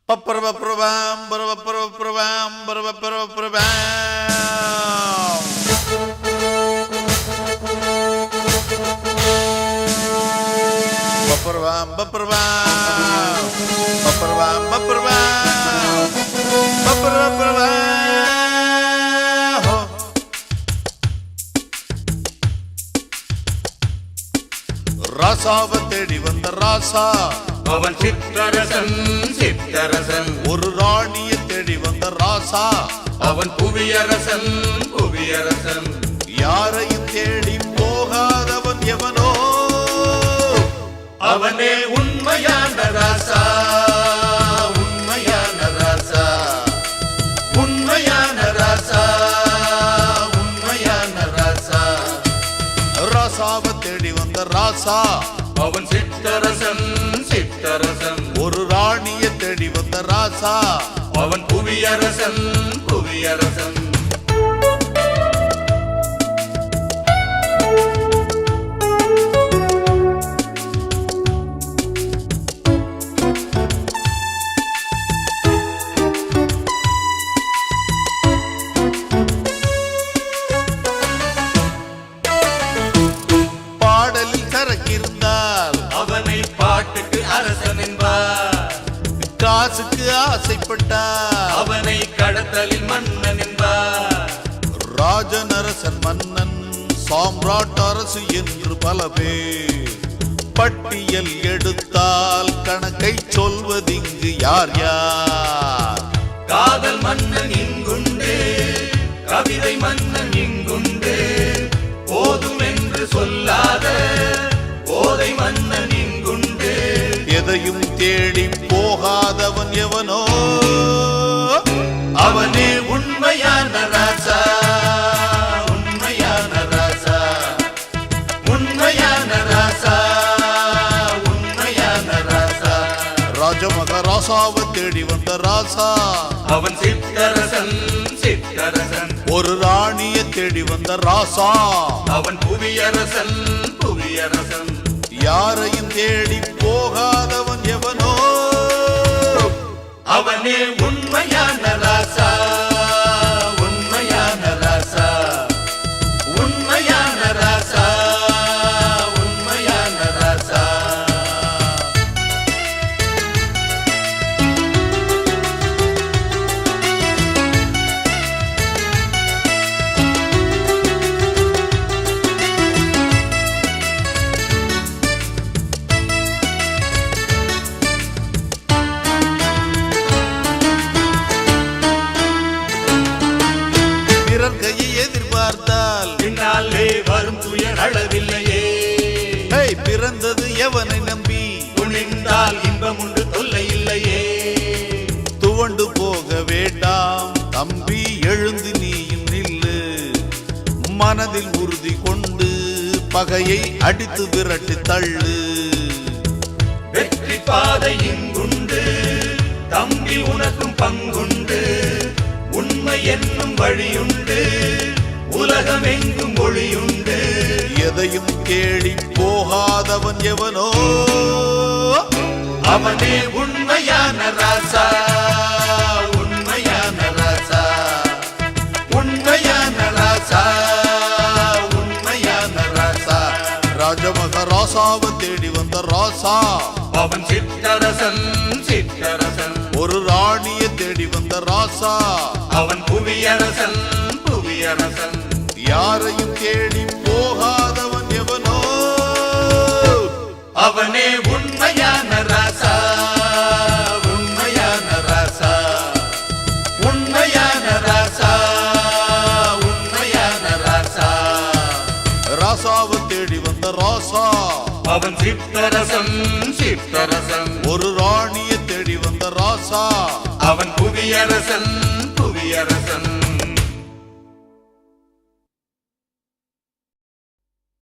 Paparabam, ராசாவை தேடி வந்த ராசா அவன் சித்தரசன் சித்தரசன். ஒரு ராணியை தேடி வந்த ராசா அவன் புவியரசன் புவியரசன். யாரையும் தேடி போகாதவன் எவனோ அவனே உண்மையான ராசா உண்மையான ராசா உண்மையான ராசா உண்மையான ராசா. ராசாவை தேடி வந்த ராசா அவன் சித்தரசன் சித்தரசன். ஒரு ராணியை தேடி வந்த ராசா அவன் புவியரசன் புவியரசன். பாடலில் சரக்கிருந்தால் அவனை பாட்டுக்கு அரசன் என்பார். காசுக்கு ஆசைப்பட்டார் அவனை கடத்தலில் மன்னன் என்பார். ராஜனரசன் மன்னன் சாம்ராட் அரசு என்று பல பேர் பட்டியல் எடுத்தால் கணக்கை சொல்வதிங்கு யார் யார். காதல் மன்னன் இங்குண்டு கவிதை மன்னன் இங்குண்டு. போதும் என்று சொல்லாத போதை மன்னன் இங்குண்டு. எதையும் தேடி போகாதவன் எவனோ அவனே உண்மையான ராசா உண்மையான ராசா உண்மையான ராசா உண்மையான ராசா. ராஜமகராசாவை தேடி வந்த ராசா அவன் சித்தரசன் சித்தரசன். ஒரு ராணியை தேடி வந்த ராசா அவன் புவியரசன் புவியரசன். யாரையும் தேடி போகாதவன் எவனோ அவனே உண்மையான ராசா உண்மையான ராசா உண்மையான ராசா உண்மையான ராசா. பிறர் கையை எதிர்பார்த்தால் பின்னாலே வரும் துயர் அளவில்லையே. பிறந்தது எவனை நம்பி துணிந்தால் இன்பம் உண்டு தொல்லை இல்லையே. துவண்டு போக வேண்டாம் தம்பி, எழுந்து நீயும் நில்லு. மனதில் உறுதி கொண்டு பகையை அடித்து விரட்டி தள்ளு. வெற்றி பாதை இங்குண்டு தம்பி, உனக்கும் பங்குண்டு. உண்மை என்னும் வழியுண்டு, உலகம் எங்கும் மொழியுண்டு. எதையும் தேடி போகாதவன் எவனோ அவனே உண்மையான ராசா உண்மையான ராசா உண்மையான ராசா உண்மையான ராசா. ராஜமகராசாவை தேடி வந்த ராசா அவன் சித்தரசன் சித்தரசன். ஒரு ராணியை தேடி வந்த ராசா அவன் புவியரசன் புவியரசன். யாரையும் தேடி போகாதவன் எவனோ அவனே உண்மையான ராசா உண்மையான ராசா உண்மையான ராசா உண்மையான ராசா. ராசாவை தேடி வந்த ராசா அவன் சித்தரசன் சித்தரசன். ஒரு ராணியை தேடி வந்த ராசா அவன் புவியரசன் புவியரசன்.